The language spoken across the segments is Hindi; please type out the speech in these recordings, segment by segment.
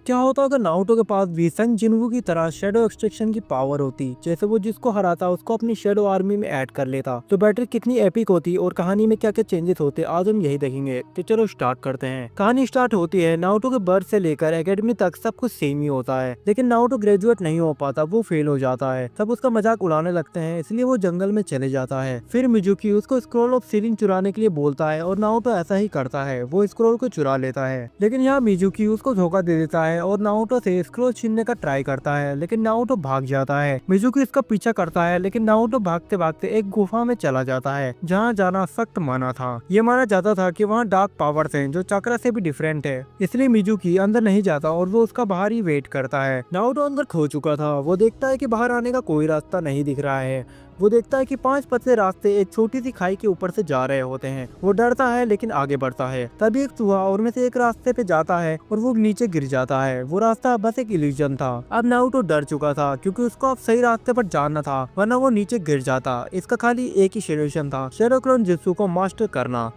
क्या होता अगर नारुतो के पास भी संग जिनवू की तरह शेडो एक्सट्रैक्शन की पावर होती, जैसे वो जिसको हराता उसको अपनी शेडो आर्मी में ऐड कर लेता, तो बैटल कितनी एपिक होती और कहानी में क्या क्या चेंजेस होते आज हम यही देखेंगे। तो चलो स्टार्ट करते हैं। कहानी स्टार्ट होती है नारुतो के बर्थ से लेकर एकेडमी तक सब कुछ सेम ही होता है, लेकिन नारुतो ग्रेजुएट नहीं हो पाता, वो फेल हो जाता है। सब उसका मजाक उड़ाने लगते हैं, इसलिए वो जंगल में चले जाता है। फिर मिजुकी उसको स्क्रोल ऑफ सीलिंग चुराने के लिए बोलता है और नारुतो ऐसा ही करता है, वो स्क्रोल को चुरा लेता है। लेकिन यहाँ मिजुकी उसको धोखा दे देता है और नारुतो से स्क्रोल छीनने का ट्राई करता है, लेकिन नारुतो भाग जाता है। मिजुकी इसका पीछा करता है, लेकिन नारुतो भागते भागते एक गुफा में चला जाता है, जहाँ जाना सख्त माना था। ये माना जाता था कि वहाँ डार्क पावर्स हैं जो चक्रा से भी डिफरेंट है, इसलिए मिजुकी अंदर नहीं जाता और वो उसका बाहर ही वेट करता है। नारुतो अंदर खो चुका था, वो देखता है कि बाहर आने का कोई रास्ता नहीं दिख रहा है। वो देखता है कि 5 पतले रास्ते एक छोटी सी खाई के ऊपर से जा रहे होते हैं। वो डरता है लेकिन आगे बढ़ता है। तभी एक चूहा उनमें से एक रास्ते पे जाता है और वो नीचे गिर जाता है। वो रास्ता बस एक इल्यूजन था। अब नारुतो डर चुका था क्योंकि उसको अब सही रास्ते पर जाना था, वरना वो नीचे गिर जाता। इसका खाली एक ही सोल्यूशन था, शैडो क्लोन जुत्सु को मास्टर करना।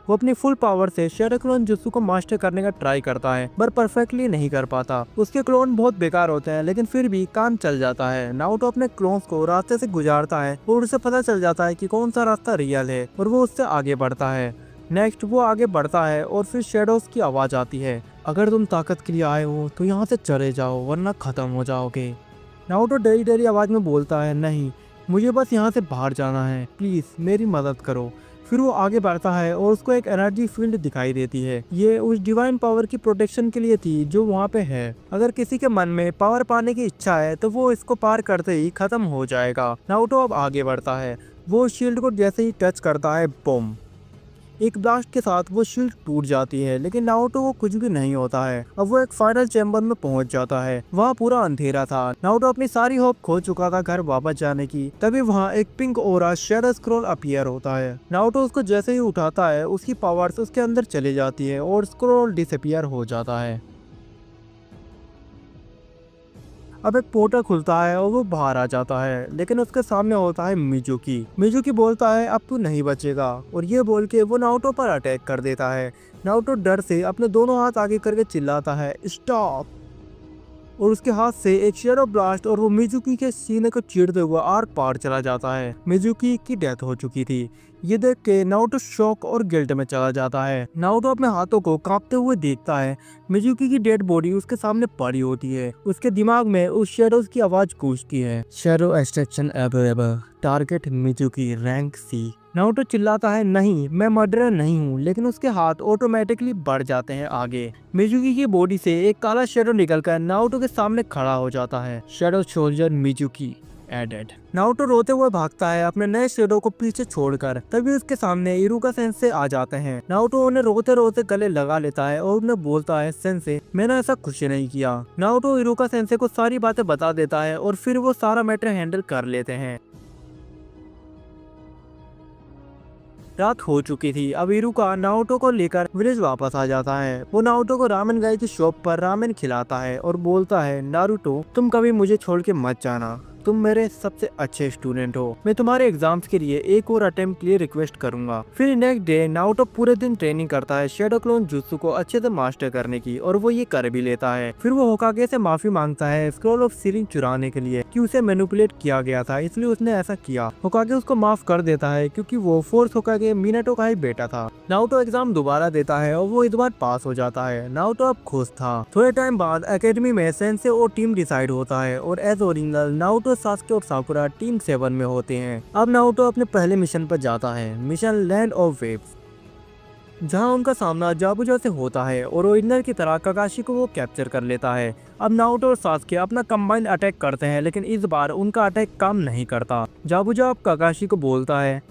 वो अपनी फुल पावर से शैडो क्लोन जुत्सु को मास्टर करने का ट्राई करता है, पर परफेक्टली नहीं कर पाता। उसके क्लोन बहुत बेकार होते हैं, लेकिन फिर भी काम चल जाता है। नारुतो अपने क्लोन्स को रास्ते से गुजारता है और उसे पता चल जाता है कि कौन सा रास्ता रियल है और वो उससे आगे बढ़ता है। नेक्स्ट वो आगे बढ़ता है और फिर शैडोज की आवाज आती है, अगर तुम ताकत के लिए आए हो तो यहाँ से चले जाओ वरना खत्म हो जाओगे। नारुतो डरी डरी आवाज में बोलता है, नहीं, मुझे बस यहाँ से बाहर जाना है, प्लीज मेरी मदद करो। फिर वो आगे बढ़ता है और उसको एक एनर्जी फील्ड दिखाई देती है। ये उस डिवाइन पावर की प्रोटेक्शन के लिए थी जो वहाँ पे है। अगर किसी के मन में पावर पाने की इच्छा है तो वो इसको पार करते ही खत्म हो जाएगा। नारुतो अब आगे बढ़ता है। वो शील्ड को जैसे ही टच करता है, बूम, एक ब्लास्ट के साथ वो शील्ड टूट जाती है, लेकिन नारुतो को कुछ भी नहीं होता है। अब वो एक फाइनल चैम्बर में पहुंच जाता है। वहाँ पूरा अंधेरा था। नारुतो अपनी सारी होप खो चुका था घर वापस जाने की। तभी वहाँ एक पिंक ओरा शैडो स्क्रॉल अपीयर होता है। नारुतो उसको जैसे ही उठाता है उसकी पावर्स उसके अंदर चली जाती है और स्क्रॉल डिसअपीयर हो जाता है। अब एक पोर्टल खुलता है और वो बाहर आ जाता है, लेकिन उसके सामने होता है मिजुकी। मिजुकी बोलता है अब तू नहीं बचेगा, और ये बोल के वो नारुतो पर अटैक कर देता है। नारुतो डर से अपने दोनों हाथ आगे करके चिल्लाता है, स्टॉप, और उसके हाथ से एक शेडो ब्लास्ट और वो मिजुकी के सीने को चीरते हुए आर पार चला जाता है। मिजुकी की डेथ हो चुकी थी। ये देख के नारुतो शॉक और गिल्ट में चला जाता है। नारुतो अपने हाथों को कांपते हुए देखता है। मिजुकी की डेड बॉडी उसके सामने पड़ी होती है। उसके दिमाग में उस शेडोज की आवाज गूंजती है, shadow extraction available, target Mizuki, rank C. Naruto चिल्लाता है, नहीं, मैं मर्डरर नहीं हूँ, लेकिन उसके हाथ ऑटोमेटिकली बढ़ जाते हैं आगे। मिजुकी की बॉडी से एक काला शेडो निकलकर नारुतो के सामने खड़ा हो जाता है। Shadow soldier Mizuki added. Naruto रोते हुए भागता है अपने नए शेडो को पीछे छोड़कर। तभी उसके सामने इरुका सेंसे आ जाते हैं। नारुतो उन्हें रोते रोते गले लगा लेता है और उन्हें बोलता है, सेंसे, मैंने ऐसा कुछ नहीं किया। नारुतो इरुका सेंसे को सारी बातें बता देता है और फिर वो सारा मैटर हैंडल कर लेते हैं। रात हो चुकी थी। अब इरुका नारुतो को लेकर विलेज वापस आ जाता है। वो नारुतो को रामेन गाय की शॉप पर रामेन खिलाता है और बोलता है, नारुतो, तुम कभी मुझे छोड़ के मत जाना, तुम मेरे सबसे अच्छे स्टूडेंट हो। मैं तुम्हारे एग्जाम्स के लिए एक और अटेम्प्ट के लिए रिक्वेस्ट करूंगा। फिर नेक्स्ट डे नारुतो पूरे दिन ट्रेनिंग करता है शैडो क्लोन जुत्सु को अच्छे से मास्टर करने की, और वो ये कर भी लेता है। फिर वो होकागे से माफी मांगता है स्क्रॉल ऑफ सीलिंग चुराने के लिए कि उसे मैनिपुलेट किया गया था, इसलिए उसने ऐसा किया। होकागे उसको माफ कर देता है क्योंकि वो फोर्स होकागे मिनाटो का ही बेटा था। नारुतो एग्जाम दोबारा देता है और वो इस बार पास हो जाता है। नारुतो अब खुश था। थोड़े टाइम बाद एकेडमी में सेंसे और टीम डिसाइड होता है, और एज ओरिजिनल नारुतो, सास्के और साकुरा टीम 7 में होते हैं। अब नारुतो अपने पहले मिशन पर जाता है, मिशन लैंड ऑफ वेव्स, जहां उनका सामना जाबुजा से होता है और ओरिजिनल की तरह काकाशी को वो कैप्चर कर लेता है। अब नारुतो और सास्के अपना कंबाइंड अटैक करते हैं, लेकिन इस बार उनका अटैक काम नहीं करता। जाबुजा अब काकाशी को बोलता है,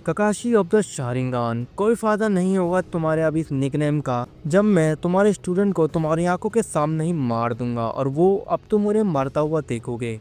काकाशी ऑफ द शारिंगान, कोई फायदा नहीं होगा तुम्हारे अब इस निकनेम का, जब मैं तुम्हारे स्टूडेंट को तुम्हारी आंखों के सामने ही मार दूंगा, और वो अब तुम उन्हें मरता हुआ देखोगे।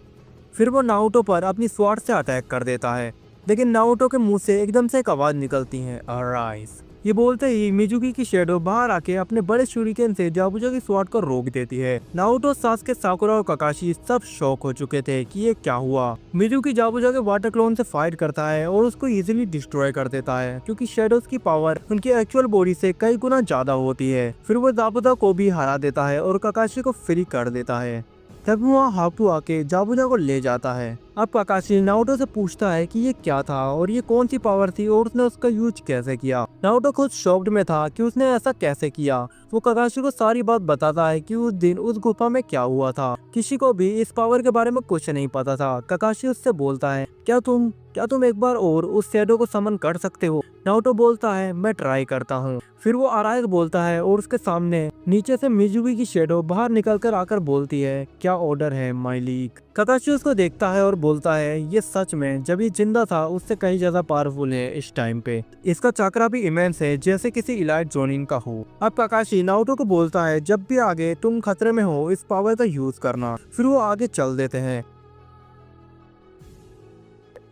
फिर वो नारुतो पर अपनी स्वॉर्ड से अटैक कर देता है, लेकिन नारुतो के मुंह से एकदम से एक आवाज निकलती है, अराइज। ये बोलते ही मिजुकी की शैडो बाहर आके अपने बड़े शूरिकेन से जाबुजा की स्वॉर्ड को रोक देती है। नारुतो, सासुके, साकुरा और काकाशी सब शॉक हो चुके थे कि ये क्या हुआ। मिजुकी जाबुजा के वाटर क्लोन से फाइट करता है और उसको इजीली डिस्ट्रॉय कर देता है क्योंकि शैडोज की पावर उनकी एक्चुअल बॉडी से कई गुना ज्यादा होती है। फिर वो जाबुजा को भी हरा देता है और काकाशी को फ्री कर देता है। तब वहाँ हाकू आके जाबुजा को ले जाता है। अब काकाशी नारुतो से पूछता है कि ये क्या था और ये कौन सी पावर थी और उसने उसका यूज कैसे किया। नारुतो खुद शॉक्ड में था कि उसने ऐसा कैसे किया। वो काकाशी को सारी बात बताता है कि उस दिन उस गुफा में क्या हुआ था। किसी को भी इस पावर के बारे में कुछ नहीं पता था। काकाशी उससे बोलता है, क्या तुम एक बार और उस शैडो को समन कर सकते हो? नारुतो बोलता है, मैं ट्राई करता हूँ। फिर वो आराइस बोलता है और उसके सामने नीचे से मिजुकी की शैडो बाहर निकल कर आकर बोलती है, क्या ऑर्डर है मालिक? काकाशी उसको देखता है और बोलता है, ये सच में जब ये जिंदा था उससे कहीं ज्यादा पावरफुल है इस टाइम पे। इसका चक्रा भी इमेंस है जैसे किसी इलाइट जोनिन का हो। अब काकाशी नारुतो को बोलता है, जब भी आगे तुम खतरे में हो इस पावर का यूज करना। फिर वो आगे चल देते हैं।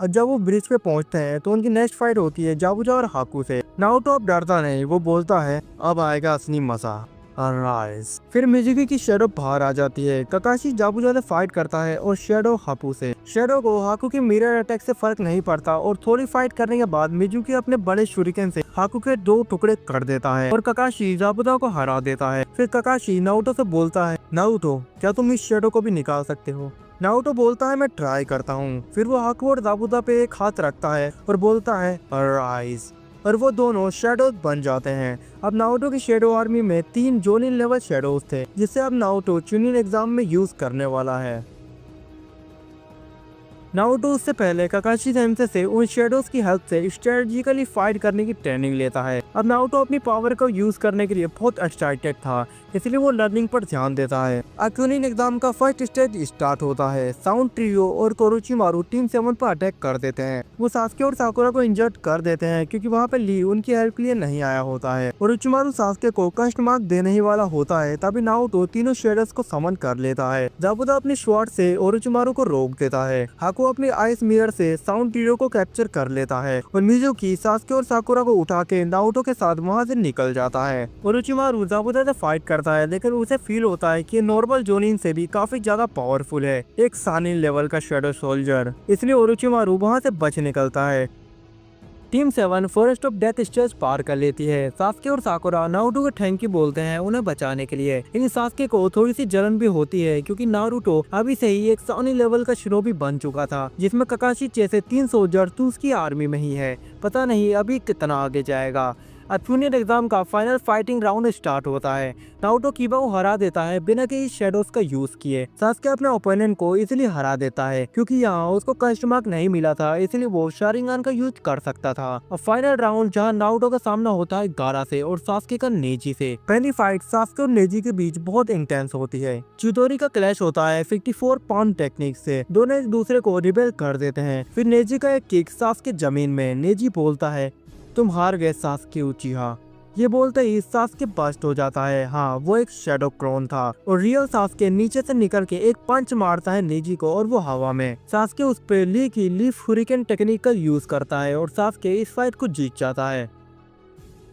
और जब वो ब्रिज पे पहुंचते हैं तो उनकी नेक्स्ट फाइट होती है जाबुजा और हाकू से। नारुतो अब डरता नहीं, वो बोलता है, अब आएगा असली मजा। अराइज। फिर मिजुकी की शैडो बाहर आ जाती है। काकाशी जाबुजा से फाइट करता है और शैडो हाकू से। शैडो को हाकू के मिरर अटैक से फर्क नहीं पड़ता और थोड़ी फाइट करने के बाद मिजुकी अपने बड़े शूरिकेन से हाकू के 2 टुकड़े कर देता है और काकाशी जाबुजा को हरा देता है। फिर काकाशी नारुतो से बोलता है, नारुतो क्या तुम इस शैडो को भी निकाल सकते हो? नारुतो बोलता है, मैं ट्राई करता हूँ। फिर वो हाकू और जाबुजा पे एक हाथ रखता है और बोलता है, अराइज, और वो दोनों शैडोज बन जाते हैं। अब नारुतो की शैडो आर्मी में 3 जोनिन लेवल शैडोज थे जिसे अब नारुतो चुनिन एग्जाम में यूज करने वाला है। नारुतो उससे पहले काकाशी सेंसे से उन शैडोज की हेल्प से स्ट्रेटेजिकली फाइट करने की ट्रेनिंग लेता है। अब नारुतो अपनी पावर को यूज करने के लिए बहुत एक्साइटेड था, इसलिए वो लर्निंग पर ध्यान देता है। चुनिन एग्जाम का फर्स्ट स्टेज स्टार्ट होता है। साउंड ट्रियो और कोरोचिमारू टीम 7 पर अटैक कर देते हैं। वो सासुके और साकुरा को इंजर्ड कर देते हैं क्योंकि वहाँ पे ली उनकी हेल्प के लिए नहीं आया होता है। कोरोचिमारू सासुके को कष्ट मार्क देने ही वाला होता है, तभी नारुतो तीनों शेडर्स को समन कर लेता है। जाबुजा अपनी स्वॉर्ड से ओरोचिमारू को रोक देता है। हाकू अपने आइस मिरर से साउंड ट्रियो को कैप्चर कर लेता है और मिजुकी सासुके और साकुरा को उठा के नारुतो के साथ वहाँ से निकल जाता है। ओरोचिमारू जाबुजा से फाइट करता है लेकिन उसे फील होता है कि नॉर्मल जोनिन से भी काफी ज्यादा पावरफुल है, एक सानिन लेवल का शैडो सोल्जर, इसलिए ओरोचिमारू वहाँ से बच निकलता है। Team 7 forest of death stage पार कर लेती है। सासुके और साकुरा नारुतो को थैंक यू बोलते हैं उन्हें बचाने के लिए, लेकिन सासुके को थोड़ी सी जलन भी होती है क्योंकि नारुतो अभी से ही एक सानी लेवल का शिनोबी बन चुका था जिसमें काकाशी जैसे 3 सोल्जर तो उसकी आर्मी में ही है। पता नहीं अभी कितना आगे जाएगा। अब जूनियर एग्जाम का फाइनल फाइटिंग राउंड स्टार्ट होता है। नारुतो कीबा को हरा देता है बिना किसी शैडोज का यूज किए। सासुके अपने ओपोनेंट को इजीली हरा देता है क्योंकि यहाँ उसको कस्ट मार्क नहीं मिला था, इसलिए वो शारिंगान का यूज कर सकता था। और फाइनल राउंड जहाँ नारुतो का सामना होता है गारा से और सासुके का नेजी से। पहली फाइट सासुके और नेजी के बीच बहुत इंटेंस होती है। चितोरी का क्लैश होता है 54 पाउंड टेक्निक से। दोनों एक दूसरे को रिबेल कर देते हैं। फिर नेजी का एक किक सासुके जमीन में। नेजी बोलता है, तुम हार गए सासुके उचिहा। ये बोलते ही सासुके बस्ट हो जाता है। हाँ, वो एक शैडो क्लोन था और रियल सासुके नीचे से निकल के एक पंच मारता है नेजी को और वो हवा में। सासुके उस पे ली की लीफ हुरिकेन टेक्निक का यूज करता है और सासुके इस फाइट को जीत जाता है।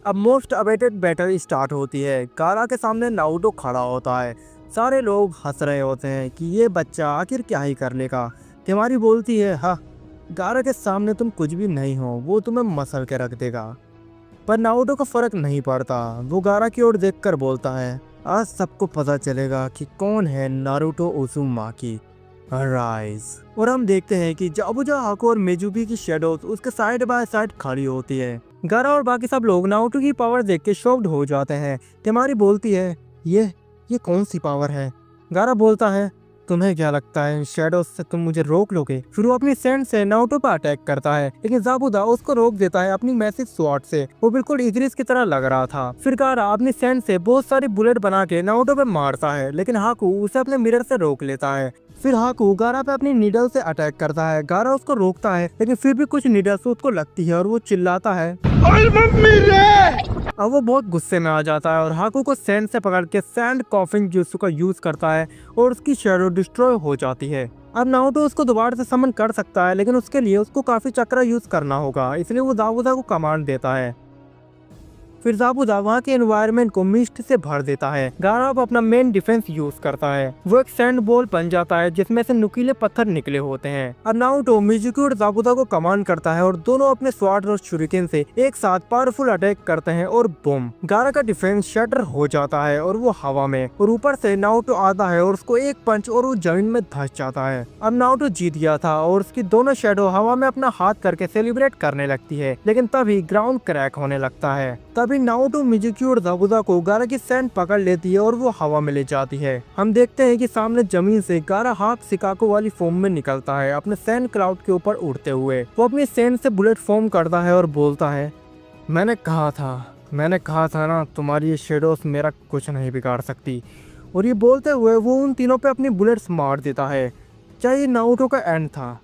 अब मोस्ट अवेटेड बैटल स्टार्ट होती है। गारा के सामने नारुतो खड़ा होता है। सारे लोग हंस रहे होते हैं कि ये बच्चा आखिर क्या ही कर लेगा। तिमारी बोलती है, हाँ, गारा के सामने तुम कुछ भी नहीं हो, वो तुम्हें मसल के रख देगा। पर नारुतो को फर्क नहीं पड़ता। वो गारा की ओर देखकर बोलता है, आज सबको पता चलेगा कि कौन है नारुतो उज़ुमाकी। राइज। और हम देखते हैं कि जाबुजा, हाकू और मिजुकी की शैडोज उसके साइड बाय साइड खड़ी होती है। गारा और बाकी सब लोग नारुतो की पावर देख के शॉक्ड हो जाते हैं। तिमारी बोलती है, ये कौन सी पावर है? गारा बोलता है, तुम्हें क्या लगता है शैडोज से तुम मुझे रोक लोगे? फिर वो अपनी सेंड से नारुतो पर अटैक करता है, लेकिन जाबुजा उसको रोक देता है अपनी मैसिव स्वॉर्ड से। वो बिल्कुल इग्रिस की तरह लग रहा था। फिर गारा अपनी सेंड से बहुत सारी बुलेट बना के नारुतो पे मारता है, लेकिन हाकू उसे अपने मिरर से रोक लेता है। फिर हाकू गारा पे अपनी नीडल से अटैक करता है। गारा उसको रोकता है, लेकिन फिर भी कुछ नीडल्स उसको लगती है और वो चिल्लाता है, अब वो बहुत गुस्से में आ जाता है और हाकू को सैंड से पकड़ के सैंड कॉफिंग जुत्सु का यूज करता है और उसकी शैडो डिस्ट्रॉय हो जाती है। अब नारुतो उसको दोबारा से समन कर सकता है, लेकिन उसके लिए उसको काफी चक्र यूज करना होगा, इसलिए वो जाबुजा को कमांड देता है। फिर ज़ाबुदा वहाँ के एनवायरनमेंट को मिस्ट से भर देता है। गारा अब अपना मेन डिफेंस यूज करता है। वो एक सैंड बॉल बन जाता है जिसमें से नुकीले पत्थर निकले होते हैं। अब नारुतो मिजुकी और ज़ाबुदा को कमांड करता है और दोनों अपने स्वॉर्ड और शुरिकेन से एक साथ पावरफुल अटैक करते हैं और बूम, गारा का डिफेंस शटर हो जाता है और वो हवा में, और ऊपर से नारुतो आता है और उसको एक पंच और वो जमीन में धंस जाता है। अब नारुतो जीत गया था और उसकी दोनों शैडो हवा में अपना हाथ करके सेलिब्रेट करने लगती है, लेकिन तभी ग्राउंड क्रैक होने लगता है। तभी नारुतो मिजुकी और ज़ाबुदा को गारा की सैंड पकड़ लेती है और वो हवा में ले जाती है। हम देखते हैं कि सामने जमीन से गारा हाथ शिकाको वाली फॉर्म में निकलता है, अपने सैंड क्लाउड के ऊपर उड़ते हुए। वो अपनी सैंड से बुलेट फॉर्म करता है और बोलता है, मैंने कहा था ना, तुम्हारी ये शेडोस मेरा कुछ नहीं बिगाड़ सकती। और ये बोलते हुए वो उन तीनों पे अपनी बुलेट्स मार देता है। क्या ये नारुतो का एंड था?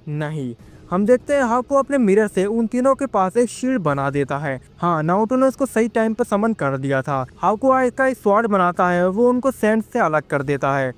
नहीं। हम देखते हैं हाको अपने मिरर से उन तीनों के पास एक शील्ड बना देता है। हाँ, नारुतो ने उसको सही टाइम पर समन कर दिया था। हाको का एक स्वॉर्ड बनाता है, वो उनको सैंड से अलग कर देता है।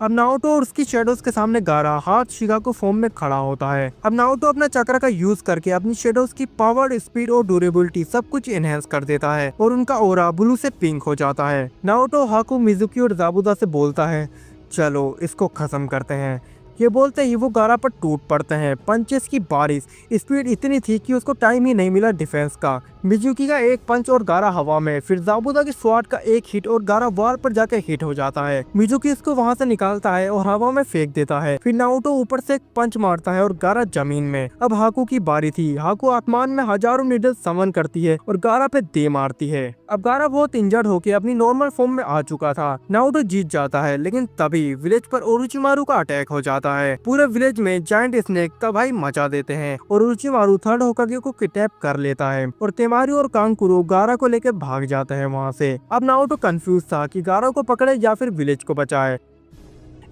अब नारुतो और उसकी शेडोज के सामने गारा हाथ शिकाको फॉर्म में खड़ा होता है। अब नारुतो अपना चक्र का यूज करके अपनी शेडोज की पावर, स्पीड और ड्यूरेबिलिटी सब कुछ एनहेंस कर देता है और उनका ऑरा ब्लू से पिंक हो जाता है। नारुतो हाको, मिजुकी और ज़ाबुदा से बोलता है, चलो इसको खत्म करते हैं। ये बोलते ही वो गारा पर टूट पड़ते हैं। पंचेस की बारिश, स्पीड इतनी थी कि उसको टाइम ही नहीं मिला डिफेंस का। मिजुकी का एक पंच और गारा हवा में, फिर ज़ाबुदा की स्वॉर्ड का एक हिट और गारा वॉल पर जाकर हिट हो जाता है। मिजुकी इसको वहां से निकालता है और हवा में फेंक देता है। फिर नारुतो ऊपर से एक पंच मारता है और गारा जमीन में। अब हाको की बारी थी। हाको आसमान में हजारों नीडल समन करती है और गारा पे दे मारती है। अब गारा बहुत इंजर्ड होकर अपनी नॉर्मल फॉर्म में आ चुका था। नारुतो जीत जाता है, लेकिन तभी विलेज पर ओरोचिमारू का अटैक हो जाता है। पूरे विलेज में जायंट स्नेक तबाही मचा देते हैं और ओरोचिमारू थर्ड होकागे को किडनैप कर लेता है और तेमारी और कांकुरो गारा को लेकर भाग जाते हैं वहाँ से। अब नारुतो कंफ्यूज था कि गारा को पकड़े या फिर विलेज को बचाए,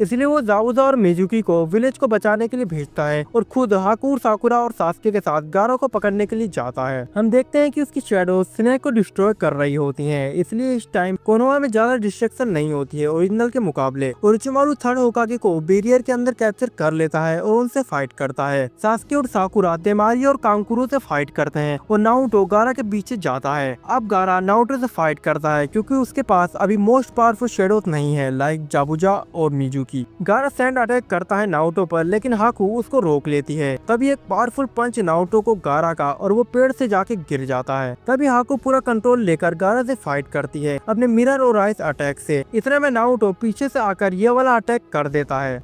इसलिए वो ज़ाबुदा और मिजुकी को विलेज को बचाने के लिए भेजता है और खुद हाकुर, साकुरा और सास्के के साथ गारा को पकड़ने के लिए जाता है। हम देखते हैं कि उसकी शैडो स्नेक को डिस्ट्रॉय कर रही होती हैं, इसलिए इस टाइम कोनोहा में ज्यादा डिस्ट्रैक्शन नहीं होती है ओरिजिनल के मुकाबले। ओरोचिमारू थर्ड होकागे को बैरियर के अंदर कैप्चर कर लेता है और उनसे फाइट करता है। सास्के और साकुरा तेमारी और कांकुरो से फाइट करते हैं और नारुतो गारा के पीछे जाता है। अब गारा नारुतो से फाइट करता है क्योंकि उसके पास अभी मोस्ट पावरफुल शैडोज नहीं है, लाइक ज़ाबुदा और मिजुकी। गारा सैंड अटैक करता है नारुतो पर, लेकिन हाकू उसको रोक लेती है। तभी एक पावरफुल पंच नारुतो को गारा का और वो पेड़ से जाके गिर जाता है। तभी हाकू पूरा कंट्रोल लेकर गारा से फाइट करती है अपने मिरर और आइस अटैक से। इतने में नारुतो पीछे से आकर ये वाला अटैक कर देता है।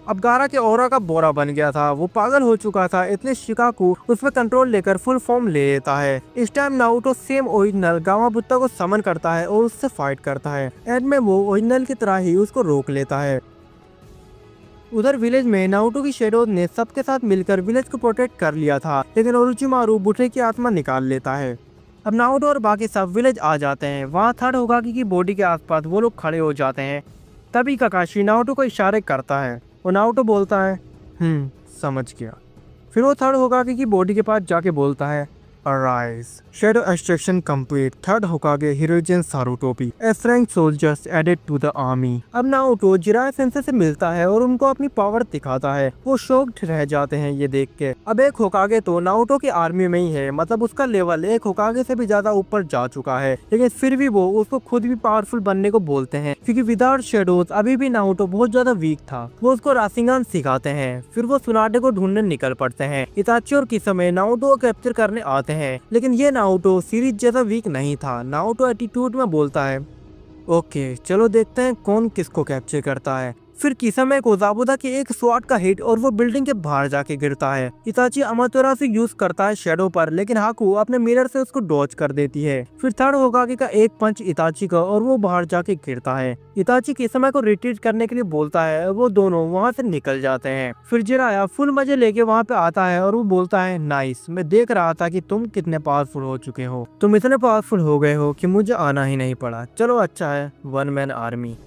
अब गारा के ऑरा का बोरा बन गया था, वो पागल हो चुका था, इसलिए शिकाकू उस पर कंट्रोल लेकर फुल फॉर्म ले लेता है। इस टाइम नारुतो सेम ओरिजिनल गामाबुत्ता को समन करता है और उससे फाइट करता है। एंड में वो ओरिजिनल की तरह ही उसको रोक लेता है। उधर विलेज में नारुतो की शैडोज ने सबके साथ मिलकर विलेज को प्रोटेक्ट कर लिया था, लेकिन ओरोचिमारू बुढ़े की आत्मा निकाल लेता है। अब नारुतो और बाकी सब विलेज आ जाते हैं। वहाँ थर्ड होकागे की बॉडी के आसपास वो लोग खड़े हो जाते हैं। तभी काकाशी नारुतो को इशारे करता है और नारुतो बोलता है समझ गया। फिर वो थर्ड होकागे की बॉडी के पास जाके बोलता है arise, shadow extraction complete, third Hokage Hiruzen Sarutobi, S rank soldiers added to the army. अब नारुतो जिराया सेंसे से मिलता है और उनको अपनी पावर दिखाता है। वो शॉक्ड रह जाते हैं ये देख के। अब एक होकागे तो नारुतो की आर्मी में ही है, मतलब उसका लेवल एक होकागे से भी ज्यादा ऊपर जा चुका है, लेकिन फिर भी वो उसको खुद भी पावरफुल बनने को बोलते हैं क्योंकि विदाउट शैडोज अभी भी नारुतो बहुत ज्यादा वीक था। वो उसको राशिंगान सिखाते हैं। फिर वो सुनाडे को ढूंढने निकल पड़ते हैं। इताची और किसमे नारुतो को कैप्चर करने आते हैं, लेकिन ये नारुतो सीरीज जैसा वीक नहीं था। नारुतो एटीट्यूड में बोलता है ओके चलो देखते हैं कौन किसको कैप्चर करता है। फिर किसमे को ज़ाबुदा के एक स्वॉर्ड का हिट और वो बिल्डिंग के बाहर जाके गिरता है। इताची अमातेरासु यूज करता है शैडो पर, लेकिन हाकू अपने मिरर से उसको डॉज कर देती है। फिर थर्ड होकागे का एक पंच इताची का और वो बाहर जाके गिरता है। इताची किसमे को रिट्रीट करने के लिए बोलता है, वो दोनों वहाँ से निकल जाते हैं। फिर जिराया फुल मजे लेके वहाँ पे आता है और वो बोलता है नाइस, मैं देख रहा था कि तुम कितने पावरफुल हो चुके हो, तुम इतने पावरफुल हो गए हो कि मुझे आना ही नहीं पड़ा। चलो अच्छा है, वन मैन आर्मी।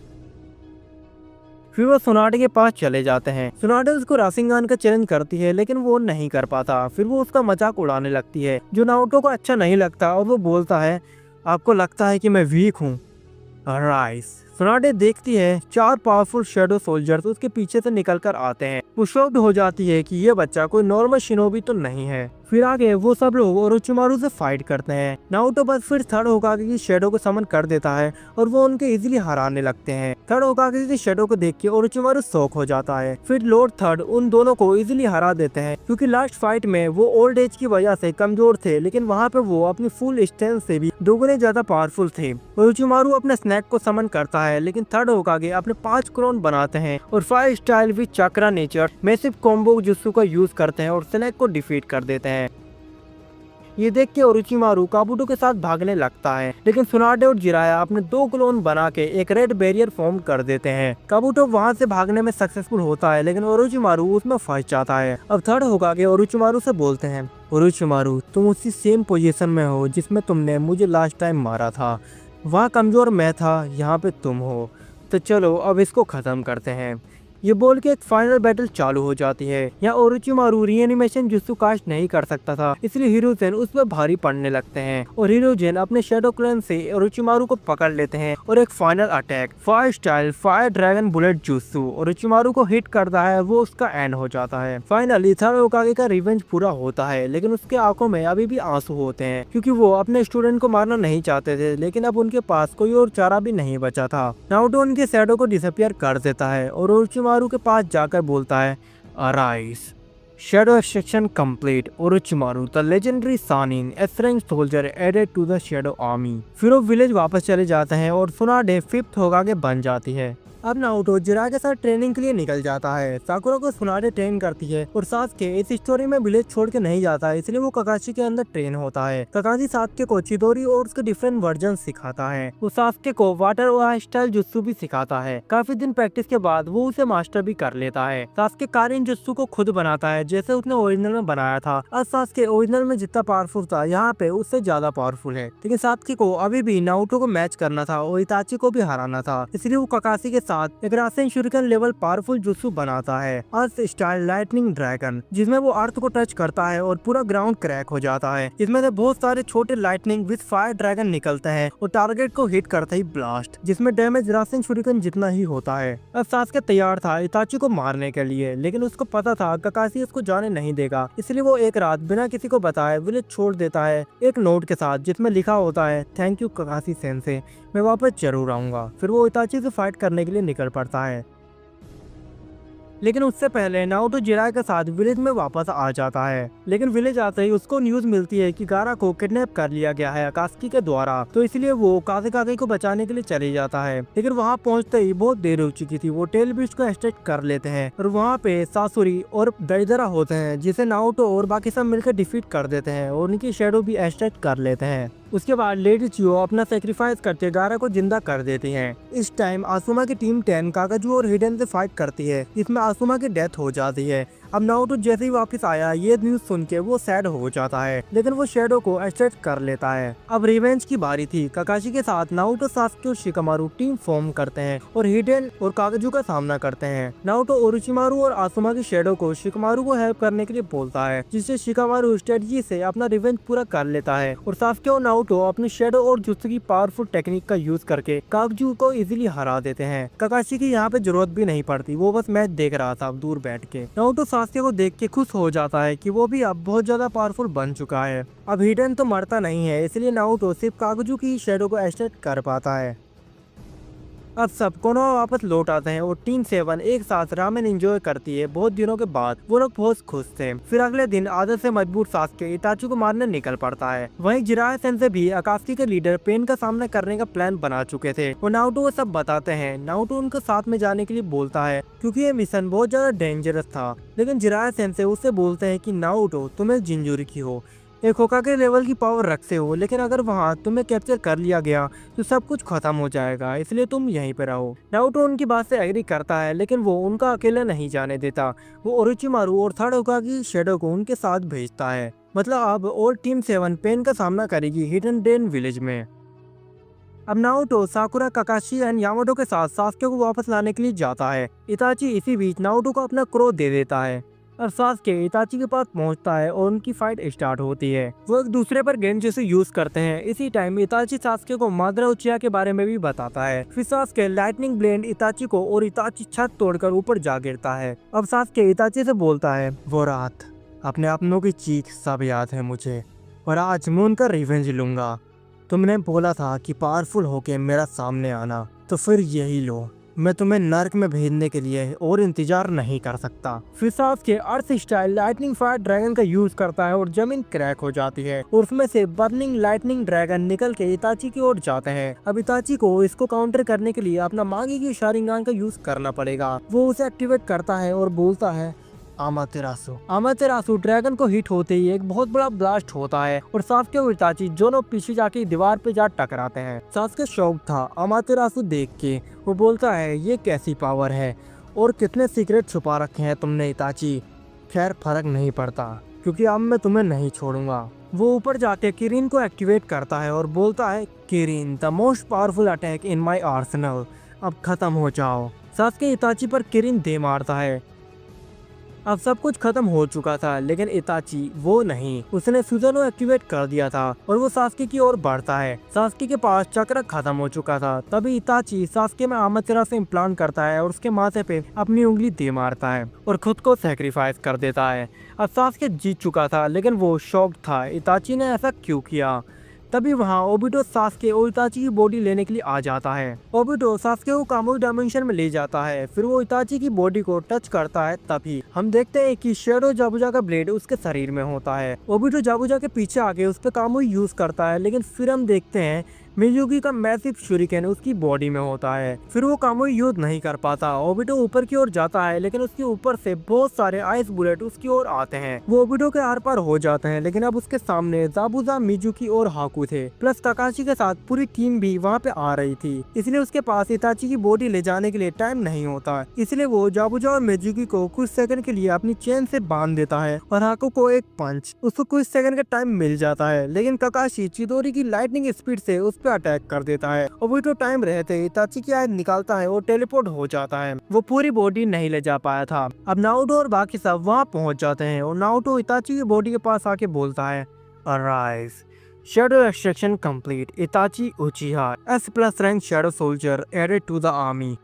फिर वो सुनाडे के पास चले जाते हैं। सुनाडे उसको राशिंगान का चैलेंज करती है, लेकिन वो नहीं कर पाता। फिर वो उसका मजाक उड़ाने लगती है जो नारुतो को अच्छा नहीं लगता और वो बोलता है आपको लगता है कि मैं वीक हूँ। राइस, सुनाडे देखती है 4 पावरफुल शैडो सोल्जर्स उसके पीछे से निकल कर आते हैं। वो शॉक्ड हो जाती है कि ये बच्चा कोई नॉर्मल शिनोबी तो नहीं है। फिर आगे वो सब लोग ओरोचिमारू से फाइट करते हैं। नारुतो बस फिर थर्ड होकागे की शैडो को समन कर देता है और वो उनके इजीली हराने लगते हैं। थर्ड होकागे की शैडो को देख के ओरोचिमारू शॉक हो जाता है। फिर लॉर्ड थर्ड उन दोनों को इजीली हरा देते हैं, क्योंकि लास्ट फाइट में वो ओल्ड एज की वजह से कमजोर थे, लेकिन वहाँ पे वो अपनी फुल स्ट्रेंथ से भी दोगुने ज्यादा पावरफुल थे। ओरोचिमारू अपने स्नैक को समन करता है, लेकिन थर्ड होकागे अपने 5 क्लोन बनाते हैं और 5 style with chakra nature massive combo jutsu का यूज करते हैं और स्नैक को डिफीट कर देते हैं। ये देख के ओरोचिमारू काबुटो के साथ भागने लगता है, लेकिन सुनाडे और जिराया अपने 2 क्लोन बना के एक रेड बैरियर फॉर्म कर देते हैं। काबुटो वहाँ से भागने में सक्सेसफुल होता है, लेकिन ओरोचिमारू उसमें फंस जाता है। अब थर्ड होकागे ओरोचिमारू से बोलते हैं, ओरोचिमारू तुम उसी सेम पोजीशन में हो जिसमें तुमने मुझे लास्ट टाइम मारा था। वहाँ कमजोर मैं था, यहाँ पे तुम हो, तो चलो अब इसको खत्म करते हैं। ये बोल के एक फाइनल बैटल चालू हो जाती है। यहाँ ओरोचिमारू रीएनिमेशन जुत्सु कास्ट नहीं कर सकता था, इसलिए हिरोजेन उस पर भारी पड़ने लगते हैं और हिरोजेन अपने शैडो क्लोन से ओरोचिमारू को पकड़ लेते हैं और एक final attack fire style fire dragon bullet jutsu Orochimaru को हिट करता है। वो उसका एंड हो जाता है। फाइनली थर्ड होकागे का रिवेंज पूरा होता है, लेकिन उसके आंखों में अभी भी आंसू होते हैं, क्योंकि वो अपने स्टूडेंट को मारना नहीं चाहते थे, लेकिन अब उनके पास कोई और चारा भी नहीं बचा था। नारुतो उनके शैडो को डिसअपियर कर देता है और ओरोचिमारू के पास जाकर बोलता है, arise shadow extraction complete, Orochimaru the legendary Sannin S rank soldier added to the shadow army. फिर वो विलेज वापस चले जाते हैं और सुनाडे 5th होकागे बन जाती है। अब नारुतो जिराया के साथ ट्रेनिंग के लिए निकल जाता है। साकुरा को सुनाडे ट्रेन करती है और सासके इस स्टोरी में विलेज छोड़ के नहीं जाता है, इसलिए वो ककाशी के अंदर ट्रेन होता है। ककाशी सासके को चिदोरी और उसके डिफरेंट वर्जन सिखाता है। वो सासके को वाटर और स्टाइल जुत्सु भी सिखाता है। काफी दिन प्रैक्टिस के बाद वो उसे मास्टर भी कर लेता है। सासके कारिन जुत्सु को खुद बनाता है, जैसे उसने ओरिजिनल में बनाया था। अब सासके ओरिजिनल में जितना पावरफुल था, यहाँ पे उससे ज्यादा पावरफुल है, लेकिन सासके को अभी भी नारुतो को मैच करना था और इताची को भी हराना था, इसलिए वो ककाशी के साथ एक रासेन शुरिकन लेवल पावरफुल जुत्सु बनाता है, अर्थ स्टाइल लाइटनिंग ड्रैगन, जिसमें वो अर्थ को टच करता है और पूरा ग्राउंड क्रैक हो जाता है। इसमें से बहुत सारे छोटे लाइटनिंग विद फायर ड्रैगन निकलते हैं और टारगेट को हिट करते ही ब्लास्ट, जिसमें डैमेज रासेन शुरिकन जितना ही होता है। अब सासके तैयार था इताची को मारने के लिए, लेकिन उसको पता था ककाशी उसको जाने नहीं देगा, इसलिए वो एक रात बिना किसी को बताए विलेज छोड़ देता है एक नोट के साथ, जिसमें लिखा होता है, थैंक यू ककाशी सेंसे, मैं वापस जरूर आऊंगा। फिर वो इताची से फाइट करने के लिए निकल पड़ता है, लेकिन उससे पहले नारुतो जिराया के साथ विलेज में वापस आ जाता है। लेकिन विलेज आते ही उसको न्यूज मिलती है कि गारा को किडनैप कर लिया गया है अकात्सुकी के द्वारा, तो इसलिए वो काज़ेकागे को बचाने के लिए चले जाता है। लेकिन वहाँ पहुँचते ही बहुत देर हो चुकी थी। वो टेल बीस्ट को एक्सट्रैक्ट कर लेते हैं और वहाँ पे सासुरी और दाइदरा होते हैं, जिसे नारुतो और बाकी सब मिलकर डिफीट कर देते हैं और उनकी शैडो भी एक्सट्रैक्ट कर लेते हैं। उसके बाद लेडी चियो अपना सेक्रीफाइस करके गारा को जिंदा कर देती हैं। इस टाइम आसुमा की टीम 10 काकाजू और हिडेन से फाइट करती है, जिसमें आसुमा की डेथ हो जाती है। अब नारुतो जैसे ही वापस आया ये न्यूज सुन के वो सैड हो जाता है, लेकिन वो शैडो को एक्सट्रैक्ट कर लेता है। अब रिवेंज की बारी थी। ककाशी के साथ नारुतो, सासके और शिकामारू टीम फॉर्म करते हैं और हिडेन और काकाजू का सामना करते हैं। नारुतो ओरोचिमारू और आसुमा की शैडो को शिकामारू को हेल्प करने के लिए बोलता है, जिससे शिकामारू स्ट्रेटजी से अपना रिवेंज पूरा कर लेता है और सासके और नारुतो अपनी शैडो और जुत्सु की पावरफुल टेक्निक का यूज करके काकाजू को इजीली हरा देते हैं। ककाशी की यहाँ पे जरूरत भी नहीं पड़ती, वो बस मैच देख रहा था दूर बैठ के। नारुतो सासके को देख के खुश हो जाता है कि वो भी अब बहुत ज्यादा पावरफुल बन चुका है। अब हिडेन तो मरता नहीं है, इसलिए नारुतो सिर्फ काकाजू की शैडो को एक्सट्रैक्ट कर पाता है। अब सब कोनोहा वापस लौट आते हैं और टीम 7 एक साथ रामेन एंजॉय करती है। बहुत दिनों के बाद वो लोग बहुत खुश थे। फिर अगले दिन आदत से मजबूर सासके इताची को मारने निकल पड़ता है। वहीं जिराया सेंसे भी अकात्सुकी के लीडर पेन का सामना करने का प्लान बना चुके थे। वो नारुतो को सब बताते हैं। नारुतो उनको साथ में जाने के लिए बोलता है, क्योंकि ये मिशन बहुत ज्यादा डेंजरस था। लेकिन जिराया सेंसे उससे बोलते हैं कि नारुतो तुम जिंजुरी हो, एक होकागे लेवल की पावर रखते हो, लेकिन अगर वहाँ तुम्हें कैप्चर कर लिया गया तो सब कुछ खत्म हो जाएगा, इसलिए तुम यहीं पे रहो। नारुतो उनकी बात से एग्री करता है, लेकिन वो उनका अकेला नहीं जाने देता। वो ओरोचिमारू और थर्ड होकागे शैडो को उनके साथ भेजता है। मतलब अब और टीम 7 पेन का सामना करेगी हिडन डेन विलेज में। अब नारुतो साकुरा, ककाशी एंड यामाटो के साथ सासके को वापस लाने के लिए जाता है। इताची इसी बीच नारुतो को अपना क्रोध दे देता है। और सास्के इताची के पास पहुंचता है और उनकी फाइट स्टार्ट होती है। वो एक दूसरे पर गेंजुत्सु यूज करते हैं। इसी टाइम इताची सास्के को मादरा उचिहा के बारे में भी बताता है। फिर सास्के लाइटनिंग ब्लेड इताची को और इताची छत तोड़कर ऊपर जा गिरता है। अब सास्के इताची से बोलता है, वो रात, अपने अपनों की चीख सब याद है मुझे, और आज मैं उनका रिवेंज लूंगा। तुमने बोला था कि पावरफुल होके मेरा सामने आना, तो फिर यही लो। मैं तुम्हें नर्क में भेजने के लिए और इंतजार नहीं कर सकता। फिर सास्के अर्थ स्टाइल लाइटनिंग फायर ड्रैगन का यूज करता है और जमीन क्रैक हो जाती है और उसमें से बर्निंग लाइटनिंग ड्रैगन निकल के इताची की ओर जाते हैं। अब इताची को इसको काउंटर करने के लिए अपना मागी की शारिंगान का यूज करना पड़ेगा। वो उसे एक्टिवेट करता है और बोलता है, आमातेरासु ड्रैगन को हिट होते ही एक बहुत बड़ा ब्लास्ट होता है और सास्के और इताची दोनों पीछे जाके दीवार पे जा टकराते हैं। सास्के शॉक था आमातेरासु देख के। वो बोलता है, ये कैसी पावर है और कितने सीक्रेट छुपा रखे हैं तुमने इताची। खैर फर्क नहीं पड़ता, क्योंकि अब मैं तुम्हें नहीं छोड़ूंगा। वो ऊपर जाके किरिन को एक्टिवेट करता है और बोलता है, Kiren the most powerful attack in my Arsenal, अब खत्म हो जाओ। सास्के इताची पर किरिन दे मारता है। अब सब कुछ खत्म हो चुका था, लेकिन इताची वो नहीं, उसने सुज़ानो एक्टिवेट कर दिया था और वो सास्के की ओर बढ़ता है। सास्के के पास चक्र खत्म हो चुका था। तभी इताची सास्के में आमातेरासु इम्प्लांट करता है और उसके माथे पे अपनी उंगली दे मारता है और खुद को सैक्रिफाइस कर देता है। अब सास्के जीत चुका था, लेकिन वो शॉक था इताची ने ऐसा क्यों किया। तभी वहाँ ओबिटो सास्के और इताची की बॉडी लेने के लिए आ जाता है। ओबिटो सास्के को कामुई डायमेंशन में ले जाता है। फिर वो इताची की बॉडी को टच करता है। तभी हम देखते हैं कि शैडो जाबुजा का ब्लेड उसके शरीर में होता है। ओबिटो जाबुजा के पीछे आके उस पर कामुई यूज करता है, लेकिन फिर हम देखते हैं मिजुकी का मैसिव शूरिकेन उसकी बॉडी में होता है। फिर वो कामुई यूज नहीं कर पाता। ओबिटो ऊपर की ओर जाता है, लेकिन उसके ऊपर से बहुत सारे आइस बुलेट उसकी ओर आते हैं। वो ओबिटो के आर पार हो जाते हैं, लेकिन अब उसके सामने जाबुजा, मिजुकी और हाकू थे, प्लस काकाशी के साथ पूरी टीम भी वहाँ पे आ रही थी। इसलिए उसके पास इताची की बॉडी ले जाने के लिए टाइम नहीं होता। इसलिए वो जाबुजा और मिजुकी को कुछ सेकंड के लिए अपनी चेन से बांध देता है और हाकू को एक पंच। उसको कुछ सेकंड का टाइम मिल जाता है, लेकिन काकाशी चिदोरी की लाइटनिंग स्पीड से उस पे अटैक कर देता है। ओबिटो टाइम रहते इताची की आयत निकालता है और टेलीपोर्ट हो जाता है। वो पूरी बॉडी नहीं ले जा पाया था। अब नारुतो और बाकी सब वहाँ पहुँच जाते हैं और नारुतो इताची की बॉडी के पास आके बोलता है, arise, shadow extraction complete, Itachi Uchiha S+ rank shadow soldier added to the army.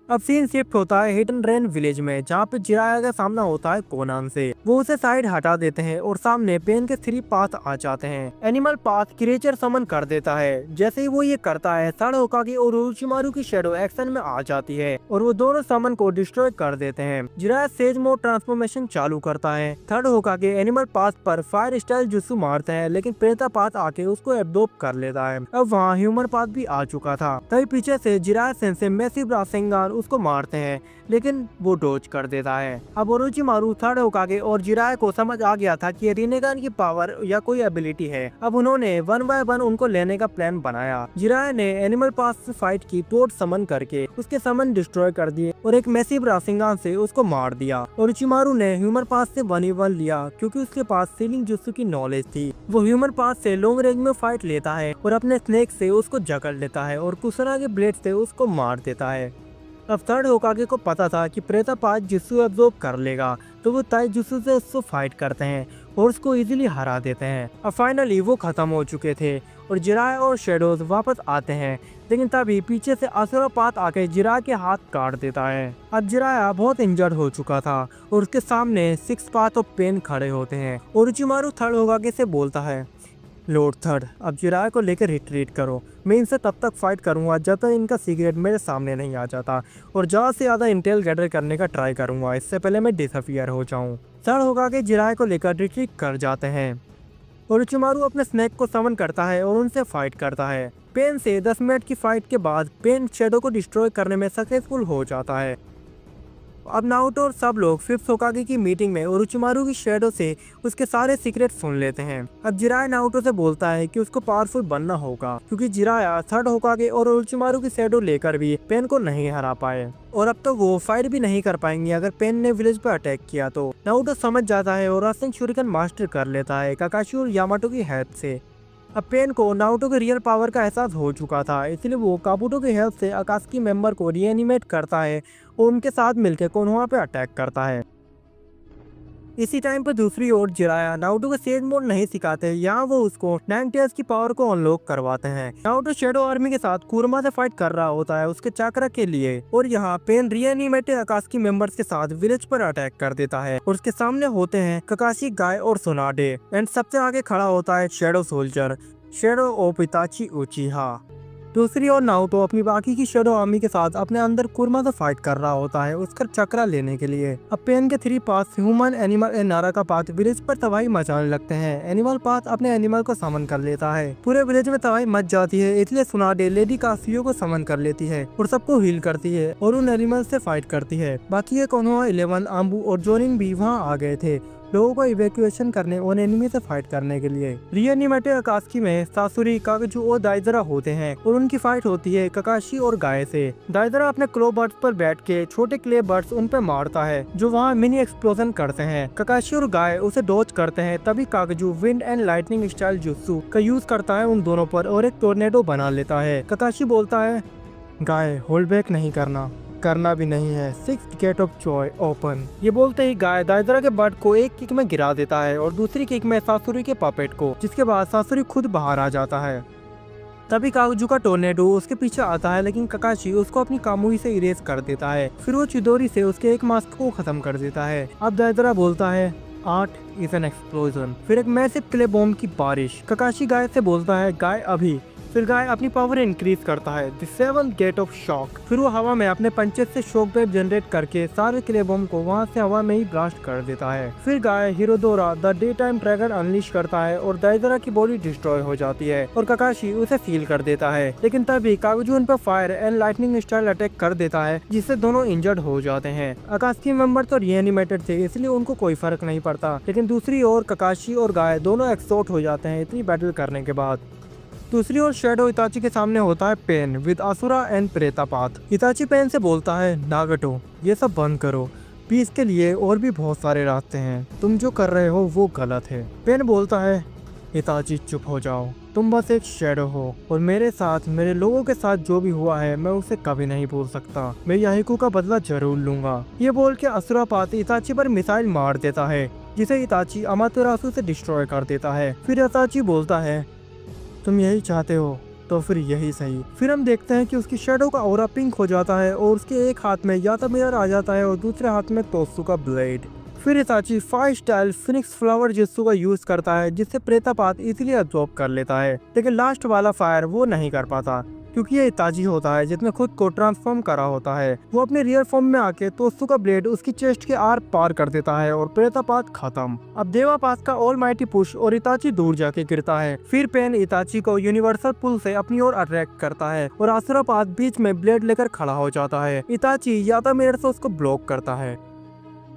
अब सीन शिफ्ट होता है हिडन रेन विलेज में, जहाँ पे जिराया का सामना होता है कोनान से। वो उसे साइड हटा देते हैं और सामने पेन के 3 पाथ आ जाते हैं। एनिमल पाथ क्रिएचर समन कर देता है। जैसे ही वो ये करता है, थर्ड होकागे और उरोचिमारू की शैडो एक्शन में आ जाती है और वो दोनों समन को डिस्ट्रॉय कर देते हैं। जिराया सेज मोड ट्रांसफॉर्मेशन चालू करता है। थर्ड होकागे एनिमल पाथ पर फायर स्टाइल जुत्सु मारते हैं, लेकिन प्रेता पाथ आके उसको एब्जॉर्ब कर लेता है। अब वहाँ ह्यूमन पाथ भी आ चुका था। तभी पीछे से जिराया सेंसे मैसिव रासेंगान उसको मारते हैं, लेकिन वो डोज कर देता है। अब ओरोचिमारू, थर्ड होकागे और जिराया को समझ आ गया था कि रिनेगान की पावर या कोई एबिलिटी है। अब उन्होंने 1 बाय 1 उनको लेने का प्लान बनाया। जिराया ने एनिमल पास से फाइट की, टोड समन करके उसके समन डिस्ट्रॉय कर दिए और एक मैसिव रासेंगान से उसको मार दिया। ओरोचिमारू ने ह्यूमन पास से 1v1 लिया, क्योंकि उसके पास सीलिंग जुत्सु की नॉलेज थी। वो ह्यूमन पास से लॉन्ग रेंज में फाइट लेता है और अपने स्नेक से उसको जकड़ लेता है और कुसुना के ब्लेड से उसको मार देता है। अब थर्ड होकागे को पता था कि प्रेता पाथ जुत्सु एब्जॉर्ब कर लेगा, तो वो ताई जुत्सु से उसको फाइट करते हैं और उसको इजीली हरा देते हैं। अब फाइनली वो खत्म हो चुके थे और जिराया और शेडोज वापस आते हैं, लेकिन तभी पीछे से असुरा पाथ आके जिराया के हाथ काट देता है। अब जिराया बहुत इंजर्ड हो चुका था और उसके सामने 6 पाथ ऑफ पेन खड़े होते हैं। ओरोचिमारू थर्ड होकागे से बोलता है, लॉर्ड थर्ड, अब जिराया को लेकर रिट्रीट करो। मैं इनसे तब तक फाइट करूंगा जब तक इनका सीक्रेट मेरे सामने नहीं आ जाता, और ज़्यादा से ज़्यादा इंटेल गैदर करने का ट्राई करूंगा, इससे पहले मैं डिसअपियर हो जाऊं। थर्ड होकागे जिराया को लेकर रिट्रीट कर जाते हैं। ओरोचिमारू अपने स्नेक को समन करता है और उनसे फाइट करता है। पेन से 10 मिनट की फाइट के बाद पेन शैडो को डिस्ट्रॉय करने में सक्सेसफुल हो जाता है। अब नारुतो और सब लोग 5th होकागे की मीटिंग में ओरोचिमारू की शैडो से उसके सारे सीक्रेट सुन लेते हैं। अब जिराया नारुतो से बोलता है कि उसको पावरफुल बनना होगा, क्योंकि जिराया थर्ड होकागे और ओरोचिमारू की शैडो लेकर भी पेन को नहीं हरा पाए, और अब तो वो फाइट भी नहीं कर पाएंगे अगर पेन ने विलेज पर अटैक किया तो। नारुतो समझ जाता है और रासेन शूरिकन मास्टर कर लेता है काकाशी और यामाटो की हेल्प से। अब पेन को नारुतो के रियल पावर का एहसास हो चुका था, इसलिए वो काबुटो की हेल्प से अकात्सुकी मेंबर को रीएनिमेट करता है और उनके साथ मिलकर कोनोहा पे अटैक करता है। इसी टाइम पर दूसरी ओर जिराया नारुतो को सेज मोड नहीं सिखाते, यहाँ वो उसको 9 टीयर्स की पावर को अनलॉक करवाते हैं। नारुतो शेडो आर्मी के साथ कुरमा से फाइट कर रहा होता है उसके चक्रा के लिए, और यहाँ पेन रीएनिमेटेड अकात्सुकी मेंबर्स के साथ विलेज पर अटैक कर देता है और उसके सामने होते हैं ककाशी, गाय और सोनाडे। एंड सबसे आगे खड़ा होता है शेडो सोल्जर, शेडो ऑफ इताची उचिहा। दूसरी ओर नारुतो अपनी बाकी की शेडो आर्मी के साथ अपने अंदर कुरमा से फाइट कर रहा होता है उसका चक्रा लेने के लिए। अब पेन के 3 पास ह्यूमन, एनिमल एंड नारा का पाथ विलेज पर तबाही मचाने लगते हैं। एनिमल पाथ अपने एनिमल को समन कर लेता है, पूरे विलेज में तबाही मच जाती है, इसलिए सुनाडे लेडी कासियो को समन कर लेती है और सबको हील करती है और उन एनिमल से फाइट करती है। बाकी कोनोहा, 11, अम्बू और जोनिन भी वहाँ आ गए थे लोगों को इवैक्यूएशन करने और एनिमी से फाइट करने के लिए। रीएनिमेटेड अकात्सुकी में सासुरी, कागजू और दाइजरा होते हैं और उनकी फाइट होती है ककाशी और गाय से। दाइजरा अपने क्लो बर्ड्स पर बैठ के छोटे क्ले बर्ड्स उन पे मारता है जो वहाँ मिनी एक्सप्लोजन करते हैं। ककाशी और गाय उसे डॉज करते हैं, तभी Kakuzu wind and lightning style jutsu का यूज करता है उन दोनों पर और एक टोर्नेडो बना लेता है। ककाशी बोलता है, गाय होल्ड बैक नहीं करना भी नहीं है, 6th gate of Joy open. ये बोलते ही गाय दाइजरा के बर्ड को एक किक में गिरा देता है और दूसरी किक में सासुरी के पपेट को, जिसके बाद सासुरी खुद बाहर आ जाता है। तभी कागजू का टोर्नेडो उसके पीछे आता है, लेकिन ककाशी उसको अपनी कामुई से इरेज कर देता है। फिर वो चिदोरी से उसके एक मास्क को खत्म कर देता है। अब दाइजरा बोलता है, आर्ट इज एन एक्सप्लोजन। फिर एक मैसिव क्ले बॉम्ब की बारिश। ककाशी गाय से बोलता है, गाय अभी। फिर गाय अपनी पावर इंक्रीज करता है, the 7th gate of shock. फिर वो हवा में अपने पंचेस से शॉक वेव जनरेट करके सारे क्ले बॉम्ब को वहाँ से हवा में ही ब्लास्ट कर देता है। फिर Guy Hirudora the daytime dragon unleash करता है और दाइजरा की बॉडी डिस्ट्रॉय हो जाती है और ककाशी उसे फील कर देता है। लेकिन तभी कागजू उन पर fire and lightning style attack कर देता है, जिससे दोनों इंजर्ड हो जाते हैं। अकात्सुकी मेंबर तो रीएनिमेटेड थे, इसलिए उनको कोई फर्क नहीं पड़ता, लेकिन दूसरी ओर ककाशी और गाय दोनों एक्सॉट हो जाते हैं इतनी बैटल करने के बाद। दूसरी ओर शेडो इताची के सामने होता है Pain with Asura and Preta path. Itachi Pain से बोलता है, नागटो ये सब बंद करो, पीस के लिए और भी बहुत सारे रास्ते हैं, तुम जो कर रहे हो वो गलत है। पेन बोलता है, इताची चुप हो जाओ, तुम बस एक शेडो हो और मेरे साथ, मेरे लोगों के साथ जो भी हुआ है मैं उसे कभी नहीं भूल सकता, मैं याहिको का बदला जरूर लूंगा। ये बोल के असुरापात इताची पर मिसाइल मार देता है, जिसे इताची अमातेरासु से डिस्ट्रॉय कर देता है। फिर इताची बोलता है, तुम यही चाहते हो तो फिर यही सही। फिर हम देखते हैं कि उसकी शेडो का ऑरा पिंक हो जाता है और उसके एक हाथ में याता मिरर आ जाता है और दूसरे हाथ में तोत्सु का ब्लेड। फिर Itachi fire style phoenix flower jutsu का यूज करता है, जिससे प्रेतापात इजीली अब्सॉर्ब कर लेता है, लेकिन लास्ट वाला फायर वो नहीं कर पाता क्योंकि ये इताची होता है जिसने खुद को ट्रांसफॉर्म करा होता है। वो अपने रियल फॉर्म में आके तोत्सु का ब्लेड उसकी चेस्ट के आर पार कर देता है और प्रेतापात खत्म। अब देवापात का ऑलमाइटी पुश और इताची दूर जाके गिरता है। फिर पेन इताची को यूनिवर्सल पुल से अपनी ओर अट्रैक्ट करता है और असुरापात बीच में ब्लेड लेकर खड़ा हो जाता है। इताची याता मिरर से उसको ब्लॉक करता है।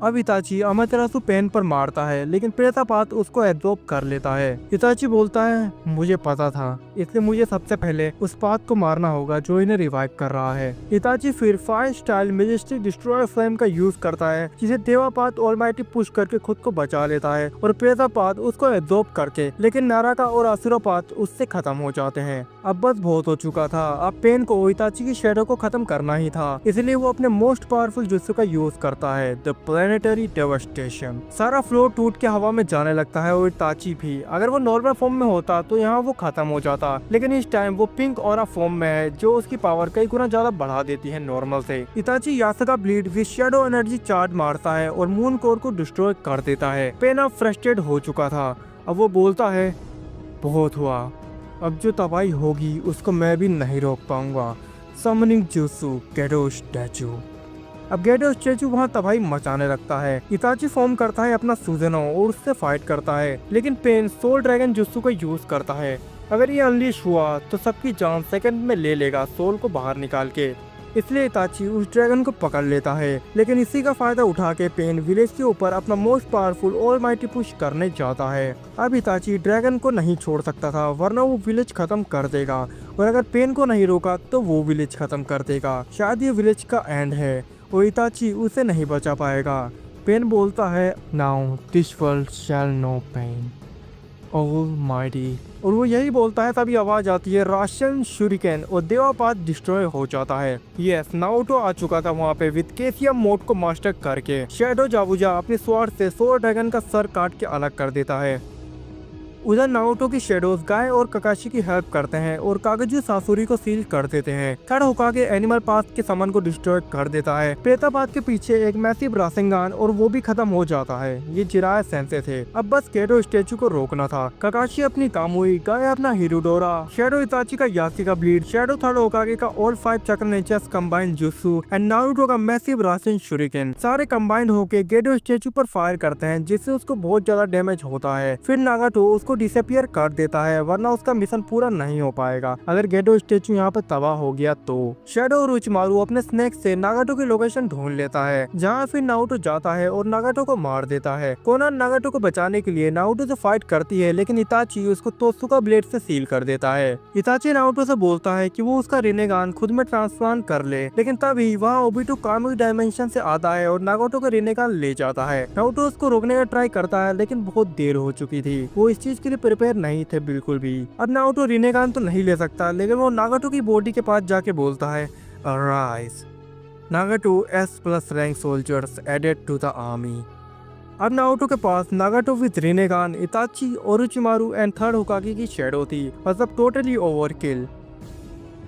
अब इताची अमातेरासु पेन पर मारता है, लेकिन प्रेतापात उसको एब्जॉर्ब कर लेता है। इताची बोलता है, मुझे पता था, इसलिए मुझे सबसे पहले उस पात को मारना होगा जो इन्हें रिवाइव कर रहा है। इताची फिर fire style Majestic destroyer flame का यूज करता है, जिसे देवापात ऑलमाइटी पुश करके खुद को बचा लेता है और प्रेतापात उसको एब्जॉर्ब करके, लेकिन नाराका और असुरापात उससे खत्म हो जाते हैं। अब बस बहुत हो चुका था, अब पेन को इताची की शेडो को खत्म करना ही था, इसलिए वो अपने मोस्ट पावरफुल जुत्सु का यूज करता है, द प्लैनेटरी डेवास्टेशन। सारा फ्लोर टूट के हवा में जाने लगता है और इताची भी। अगर वो नॉर्मल फॉर्म में होता तो यहाँ वो खत्म हो जाता, लेकिन इस टाइम वो पिंक ऑरा फॉर्म में है, जो उसकी पावर कई गुना ज्यादा बढ़ा देती है नॉर्मल से। Itachi Yasaka blade with shadow energy charge मारता है और मून कोर को डिस्ट्रॉय कर देता है। पेन अब फ्रस्ट्रेटेड हो चुका था, अब वो बोलता है, बहुत हुआ, अब जो तबाही होगी उसको मैं भी नहीं रोक पाऊंगा। Summoning jutsu Gedo statue. अब गेडो स्टैचू वहाँ तबाही मचाने लगता है। इताची फॉर्म करता है अपना सुजेनो और उससे फाइट करता है, लेकिन पेन सोल ड्रैगन जुत्सु का यूज करता है। अगर ये अनलीश हुआ तो सबकी जान सेकंड में ले लेगा सोल को बाहर निकाल के, इसलिए इताची उस ड्रैगन को पकड़ लेता है। लेकिन इसी का फायदा उठा के पेन विलेज के ऊपर अपना मोस्ट पावरफुल ऑलमाइटी पुश करने जाता है। अब इताची ड्रैगन को नहीं छोड़ सकता था, वरना वो विलेज खत्म कर देगा, और अगर पेन को नहीं रोका तो वो विलेज खत्म कर देगा। शायद ये विलेज का एंड है और इताची उसे नहीं बचा पाएगा। पेन बोलता है, now this world shall know pain. Almighty. और वो यही बोलता है, तभी आवाज आती है राशियन शूरिकेन और देवापात डिस्ट्रॉय हो जाता है। यस, नारुतो आ चुका था वहाँ पे विद केसियम मोड को मास्टर करके। शैडो जाबुजा अपने स्वॉर्ड से सोर ड्रैगन का सर काट के अलग कर देता है। उधर नारुतो की शेडोज गाय और ककाशी की हेल्प करते हैं और कागजू सासुरी को सील कर देते हैं। खड़ होकागे एनिमल पास के समन को डिस्ट्रॉय कर देता है। प्रेतापात के पीछे एक मैसिव रासेंगान और वो भी खत्म हो जाता है। ये जिराया सेंसे थे, अब बस केडो स्टेचू को रोकना था। ककाशी अपनी कामुई, गाय अपना हिरुडोरा, शेडो इताची का यासी का ब्लीड, शेडो थर्ड होकागे का ऑल 5 चक्र natures combined jutsu and Naruto का मैसिव रासेन शुरिकेन सारे कंबाइंड होके गेडो स्टेचू पर फायर करते हैं, जिससे उसको बहुत ज्यादा डैमेज होता है। फिर नागाटो उसको डिसअपियर कर देता है, वरना उसका मिशन पूरा नहीं हो पाएगा अगर गेडो स्टेचू यहाँ पर तबाह हो गया तो। शेडो और उचिमारू अपने स्नेक से नागाटो की लोकेशन ढूंढ लेता है, जहाँ फिर नारुतो जाता है और नागाटो को मार देता है। कोनान नागाटो को बचाने के लिए नारुतो से फाइट करती है, लेकिन इताची उसको तोत्सुका ब्लेड से सील कर देता है। इताची नारुतो से बोलता है कि वो उसका रिनेगान खुद में ट्रांसफॉर्म कर ले, लेकिन तभी वहाँ ओबिटो कामुई डायमेंशन से आता है और नागाटो का रिनेगान ले जाता है। नारुतो उसको रोकने का ट्राई करता है, लेकिन बहुत देर हो चुकी थी, वो इस चीज के लिए प्रिपेयर नहीं थे बिल्कुल भी। अब नारुतो रिनेगान तो नहीं ले सकता, लेकिन वो नागाटो की बॉडी के पास जाके बोलता है, arise Nagato S+ rank soldiers added to the army. अब नारुतो के पास Nagato with Rinnegan, Itachi, Orochimaru and third Hokage की शेडो थी, मतलब टोटली ओवरकिल।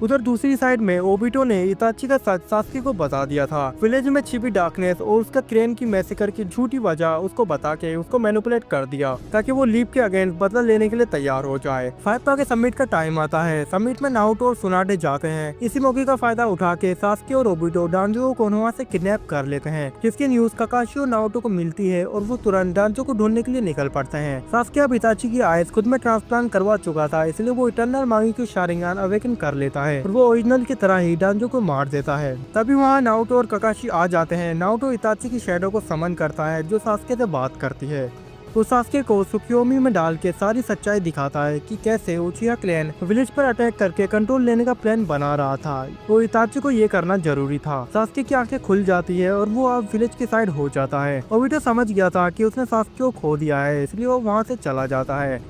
उधर दूसरी साइड में ओबिटो ने इताची का सच सास्के को बता दिया था। विलेज में छिपी डार्कनेस और उसका क्रेन की मैसेकर की झूठी वजह उसको बता के उसको मैनिपुलेट कर दिया, ताकि वो लीप के अगेंस्ट बदला लेने के लिए तैयार हो जाए। 5 के समिट का टाइम आता है। समिट में नारुतो और सुनाडे जाते हैं। इसी मौके का फायदा उठा के सास्के और ओबिटो डांजो को कोनोहा से किडनैप कर लेते हैं, जिसकी न्यूज ककाशी और नारुतो को मिलती है और वो तुरंत डांजो को ढूंढने के लिए निकल पड़ते हैं। सास्के अब इताची की आइज खुद में ट्रांसप्लांट करवा चुका था, इसलिए वो इटर्नल मांगी की शारिंगान अवेकन कर लेता है और वो ओरिजिनल की तरह ही डांजो को मार देता है। तभी वहाँ नारुतो और ककाशी आ जाते हैं। नारुतो इताची की शैडो को समन करता है, जो सास्के से बात करती है। वो सास्के को सुकियोमी में डाल के सारी सच्चाई दिखाता है कि कैसे उचिहा क्लैन विलेज पर अटैक करके कंट्रोल लेने का प्लान बना रहा था। वो इताची को ये करना जरूरी था। सास्के की आंखें खुल जाती है और वो अब विलेज की साइड हो जाता है। ओबिटो समझ गया था कि उसने सास्के को खो दिया है, इसलिए वो वहाँ से चला जाता है।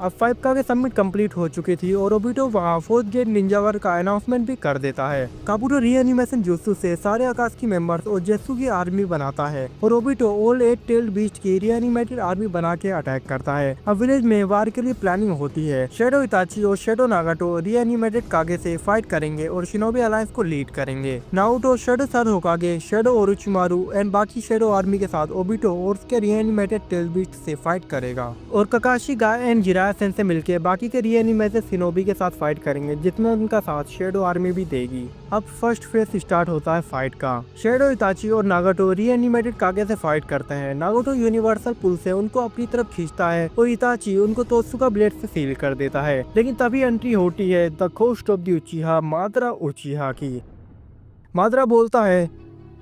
अब 5 के सबमिट कंप्लीट हो चुकी थी और ओबिटो वहाँ 4th गेट निंजा वार का अनाउंसमेंट भी कर देता है। काबुटो रीएनिमेशन जुत्सु से सारे आकाश की मेंबर्स और जेत्सु की आर्मी बनाता है और ओबिटो ऑल 8 टेल्ड बीस्ट की रीएनिमेटेड आर्मी बना के अटैक करता है। अब विलेज में वार के लिए प्लानिंग होती है। शेडो इताची और शेडो नागाटो रीएनिमेटेड कागे से फाइट करेंगे और शिनोबी अलायंस को लीड करेंगे। Naruto, shadow third होकागे, shadow Orochimaru and बाकी शेडो आर्मी के साथ ओबिटो और उसके रीएनिमेटेड टेल्ड बीस्ट से फाइट करेगा और ककाशी, गाय एंड जिराया सेन से मिलके बाकी के रीएनिमेटेड शिनोबी के साथ फाइट करेंगे, जिसमें उनका साथ शेडो आर्मी भी देगी। अब फर्स्ट फेज स्टार्ट होता है फाइट का। शेडो, इताची और नागाटो रीएनिमेटेड कागे से फाइट करते हैं। नागाटो यूनिवर्सल पुल से उनको अपनी तरफ खींचता है और इताची उनको तोत्सुका ब्लेड से सील कर देता है। लेकिन तभी एंट्री होती है the ghost of the Uchiha, Madara Uchiha की। माद्रा बोलता है,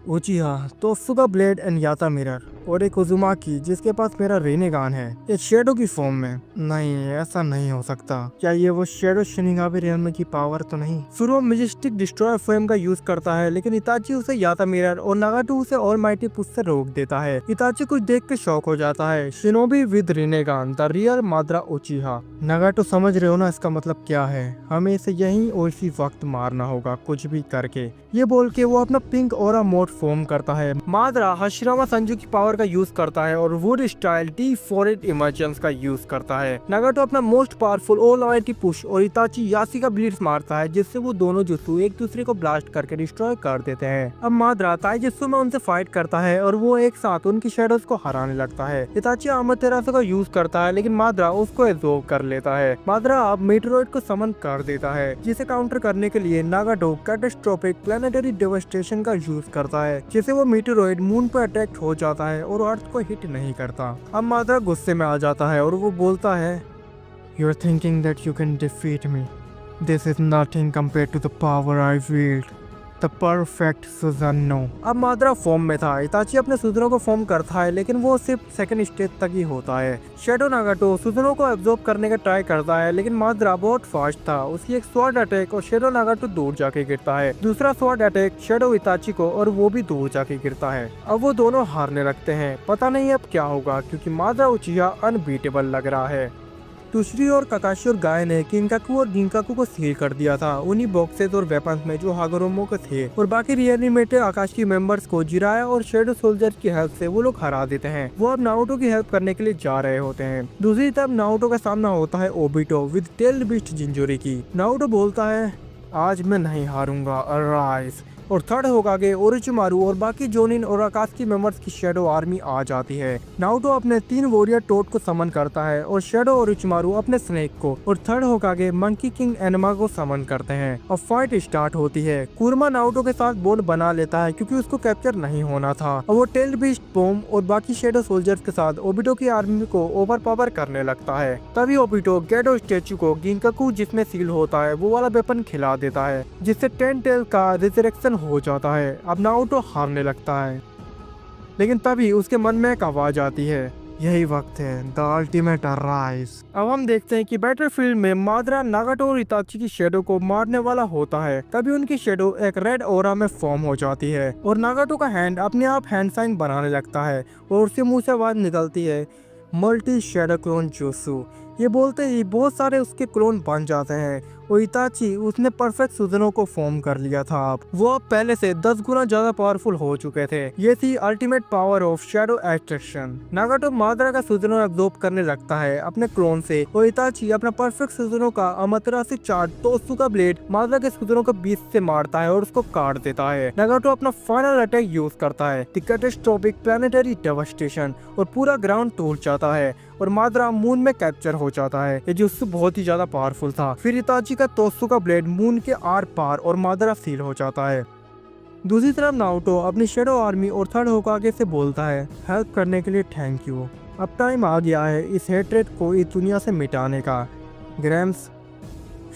Uchiha, Totsuka blade and Yata mirror और एक उजुमाकी जिसके पास मेरा रेनेगान है, ये शेडो की फॉर्म में। नहीं, ऐसा नहीं हो सकता। क्या ये वो शेडो शिनिगामी रियल्म की पावर तो नहीं? सुरो मेजेस्टिक डिस्ट्रॉयर फ्लेम का यूज करता है, लेकिन इताची उसे याता मिरर और नागाटो उसे ऑलमाइटी पुश से रोक देता है। इताची कुछ देख के शॉक हो जाता है। Shinobi with Rinnegan, the real Madara Uchiha. Nagato, समझ रहे हो ना इसका मतलब क्या है? हमें इसे यहीं और इसी वक्त मारना होगा, कुछ भी करके। ये बोल के वो अपना पिंक ऑरा मोड फॉर्म करता है। माद्रा हशिरामा संजू की पावर का यूज करता है और वुड स्टाइल D4 इमर्जेंस का यूज करता है। नागाटो अपना मोस्ट पावरफुल ऑलमाइटी पुश और इताची यासी का ब्लीड्स मारता है, जिससे वो दोनों जुत्सु एक दूसरे को ब्लास्ट करके डिस्ट्रॉय कर देते हैं। अब माद्रा ताइजुत्सु में उनसे फाइट करता है और वो एक साथ उनकी शेडोज को हराने लगता है। इताची आमतेरासु का यूज करता है, लेकिन माद्रा उसको एब्जॉर्ब कर लेता है। माद्रा अब मेटेरॉइड को समन कर देता है, जिसे काउंटर करने के लिए नागाटो कैटास्ट्रोफिक प्लैनेटरी डेवास्टेशन का यूज करता है, जिससे वो मेटेरॉइड मून पर अटैक हो जाता है और अर्थ को हिट नहीं करता। अब माद्रा गुस्से में आ जाता है और वो बोलता है, You are thinking that you can defeat me. This is nothing compared to the power I wield. The perfect Susanoo. अब माद्रा फॉर्म में था। इताची अपने सुजनो को फॉर्म करता है, लेकिन वो सिर्फ सेकंड स्टेज तक ही होता है। शेडो नागाटो सुजनो को एब्जॉर्ब करने का ट्राई करता है, लेकिन माद्रा बहुत फास्ट था। उसकी एक स्वॉर्ड अटैक और शेडो नागाटो दूर जाके गिरता है। दूसरा स्वॉर्ड अटैक शेडो इताची को और वो भी दूर जाके गिरता है। अब वो दोनों हारने लगते हैं। पता नहीं अब क्या होगा, क्योंकि माद्रा उचिहा अनबीटेबल लग रहा है। दूसरी ओर काकाशी और गाय ने किनकाकू और जिनकाकू को सील कर दिया था उन्हीं बॉक्सेस और वेपन्स में जो हागरोमो के थे, और बाकी रिएनिमेटेड आकाशी मेंबर्स को जिराया और शेडो सोल्जर की हेल्प से वो लोग हरा देते हैं। वो अब नारुतो की हेल्प करने के लिए जा रहे होते हैं। दूसरी तरफ नारुतो का सामना होता है ओबिटो विद टेल्ड बीस्ट जिंजोरी की। नारुतो बोलता है आज मैं नहीं हारूंगा, अराइज। और थर्ड होकागे, ओरोचिमारू और बाकी जोनिन और आकाशी मेंबर्स की शेडो आर्मी आ जाती है। नारुतो अपने 3 वॉरियर टोट को समन करता है और शेडो ओरोचिमारू अपने स्नेक को, और third Hokage monkey king Enma को समन करते हैं। और फाइट स्टार्ट होती है। कुरमा नारुतो के साथ बॉन्ड बना लेता है क्योंकि उसको कैप्चर नहीं होना था, और वो टेल्ड बीस्ट बॉम और बाकी शेडो सोल्जर्स के साथ ओबिटो की आर्मी को ओवर पावर करने लगता है। तभी ओबिटो गेडो स्टेचू को गिनकाकू जिसमें सील होता है वो वाला वेपन खिला देता है, जिससे 10 टेल का रिजरेक्शन हो जाता है। अब नारुतो हारने लगता है, लेकिन तभी उसके मन में एक आवाज आती है, यही वक्त है, द अल्टीमेट अराइज। अब हम देखते हैं कि बैटलफील्ड में मादरा नागाटो और इताची की शेडो को मारने वाला होता है। तभी उनकी शेडो एक रेड ओरा में फॉर्म हो जाती है और नागाटो का हैंड अपने आप हैंड साइन बनाने लगता है और उसके मुंह से आवाज निकलती है, मल्टी शेडो क्लोन जुत्सु। ये बोलते ही बहुत सारे उसके क्लोन बन जाते हैं और इताची उसने परफेक्ट सुजनों को फॉर्म कर लिया था। अब वो अब पहले से 10 गुना ज्यादा पावरफुल हो चुके थे। ये थी ultimate power of shadow extraction. Nagato Madara का सुजनों एब्जॉर्ब करने लगता है अपने क्लोन से और इताची अपना परफेक्ट सुजनों का अमातेरासु चार्ज तोत्सु का ब्लेड मादरा के सुजनों को बीच से मारता है और उसको काट देता है। नागाटो अपना फाइनल अटैक यूज करता है, द कैटास्ट्रोफिक प्लैनेटरी डेवास्टेशन, और पूरा ग्राउंड टूट जाता है और मादरा मून में कैप्चर हो जाता है। ये जुत्सु बहुत ही ज्यादा पावरफुल था। फिर इताची का तोत्सु का ब्लेड मून के आर पार और मादरा सील हो जाता है। दूसरी तरफ नारुतो अपनी शेडो आर्मी और थर्ड होकागे से बोलता है, हेल्प करने के लिए थैंक यू। अब टाइम आ गया है इस हेट्रेड को इस दुनिया से मिटाने का। ग्रैम्स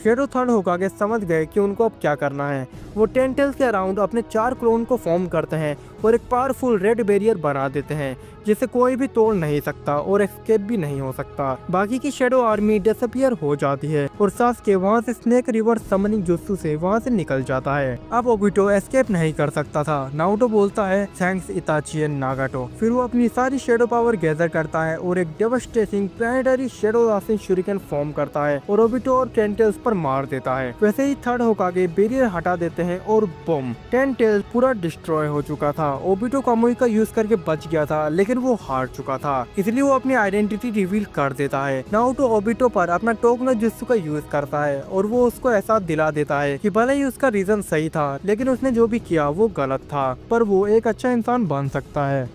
शेडो थर्ड होकागे समझ गए कि उनको अब क्या करना है। वो 10 टेल्स के अराउंड अपने 4 क्लोन को फॉर्म करते हैं और एक पावरफुल रेड बैरियर बना देते हैं जिसे कोई भी तोड़ नहीं सकता और एस्केप भी नहीं हो सकता। बाकी की शेडो आर्मी डिसअपियर हो जाती है और सास्के वहां से स्नेक रिवर समनिंग जुत्सु से वहां से निकल जाता है। अब ओबिटो एस्केप नहीं कर सकता था। नारुतो बोलता है थैंक्स इताची एंड नागाटो। फिर वो अपनी सारी शेडो पावर गैदर करता है और एक devastating planetary shadow Rasenshuriken form करता है और ओबिटो और 10 टेल्स पर मार देता है। वैसे ही थर्ड होकागे बैरियर हटा देते हैं और बम 10 टेल्स पूरा डिस्ट्रॉय हो चुका था। ओबिटो कामुई का यूज करके बच गया था, लेकिन वो हार चुका था, इसलिए वो अपनी आइडेंटिटी रिवील कर देता है। नारुतो ओबिटो पर अपना टोकनो जुत्सु का यूज करता है और वो उसको एहसास दिला देता है कि भले ही उसका रीजन सही था, लेकिन उसने जो भी किया वो गलत था, पर वो एक अच्छा इंसान बन सकता है।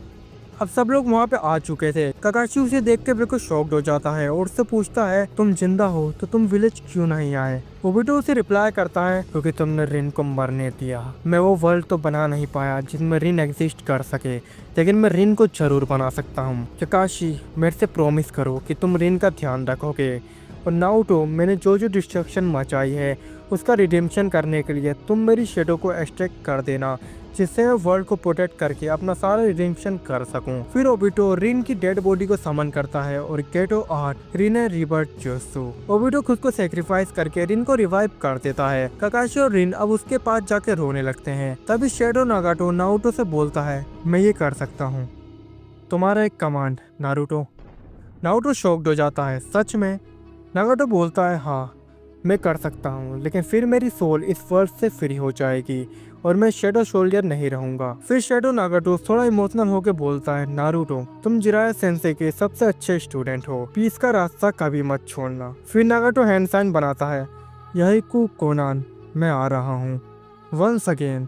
अब सब लोग वहाँ पे आ चुके थे। काकाशी उसे देख के बिल्कुल शॉक्ड हो जाता है और उससे पूछता है, तुम जिंदा हो तो तुम विलेज क्यों नहीं आए? ओबिटो उसे रिप्लाई करता है, क्योंकि तुमने रिन को मरने दिया। मैं वो वर्ल्ड तो बना नहीं पाया जिसमें रिन एग्जिस्ट कर सके, लेकिन मैं रिन को जरूर बना सकता हूँ। काकाशी मेरे से प्रॉमिस करो कि तुम रिन का ध्यान रखोगे। और नारुतो मैंने जो जो डिस्ट्रक्शन मचाई है उसका रिडेम्पशन करने के लिए तुम मेरी शेडो को एक्सट्रैक्ट कर देना, जिससे मैं वर्ल्ड को प्रोटेक्ट करके अपना सारा रिडेम्पशन कर सकूं। फिर ओबिटो रिन की डेड बॉडी को समन करता है और Gedo art Rinne rebirth jutsu. Obito खुद को सेक्रीफाइस करके रिन को रिवाइव कर देता है। काकाशी और रिन अब उसके पास जाके रोने लगते हैं। तभी शेडो नागाटो नारुतो से बोलता है, मैं ये कर सकता हूँ, तुम्हारा एक कमांड नारुतो। नारुतो शॉक्ड हो जाता है, सच में? नागाटो बोलता है, हाँ मैं कर सकता हूँ, लेकिन फिर मेरी सोल इस वर्ल्ड से फ्री हो जाएगी और मैं शेडो सोल्जर नहीं रहूंगा। फिर शेडो नागाटो थोड़ा इमोशनल होकर बोलता है, नारुतो तुम जिराया सेंसे के सबसे अच्छे स्टूडेंट हो, पीस का रास्ता कभी मत छोड़ना। फिर नागाटो हैंड साइन बनाता है, यही कु कोनान मैं आ रहा हूँ। Once again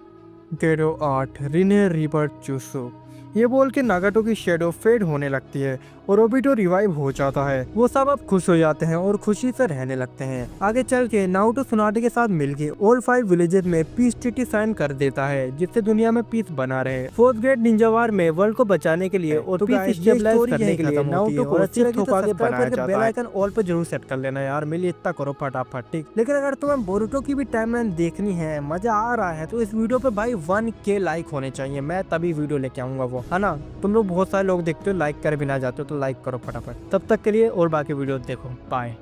Gedo art Rinne rebirth jutsu. ये बोल के नागाटो की शेडो फेड होने लगती है और ओबिटो रिवाइव हो जाता है। वो सब अब खुश हो जाते हैं और खुशी से रहने लगते हैं। आगे चल के नारुतो सुनाटे के साथ मिलके ऑल 5 विलेजेस में पीस ट्रीटी साइन कर देता है, जिससे दुनिया में पीस बना रहे। 4th ग्रेड निंजा वार में वर्ल्ड को बचाने के लिए और पीस स्टेबलाइज करने के लिए नारुतो को अच्छी लगी तो सब्सक्राइब करके बेल आइकन ऑल पे जरूर सेट कर लेना यार, मेरे लिए इतना करो फटाफट, ठीक। लेकिन अगर तुम्हें बोरुतो की भी टाइमलाइन देखनी है, मजा आ रहा है, तो इस वीडियो पे भाई 1K लाइक होने चाहिए, मैं तभी वीडियो लेके आऊंगा वो, है ना। तुम लोग बहुत सारे लोग देखते हो लाइक कर भी ना जाते हो, तो लाइक करो फटाफट। तब तक के लिए और बाकी वीडियो देखो, बाय।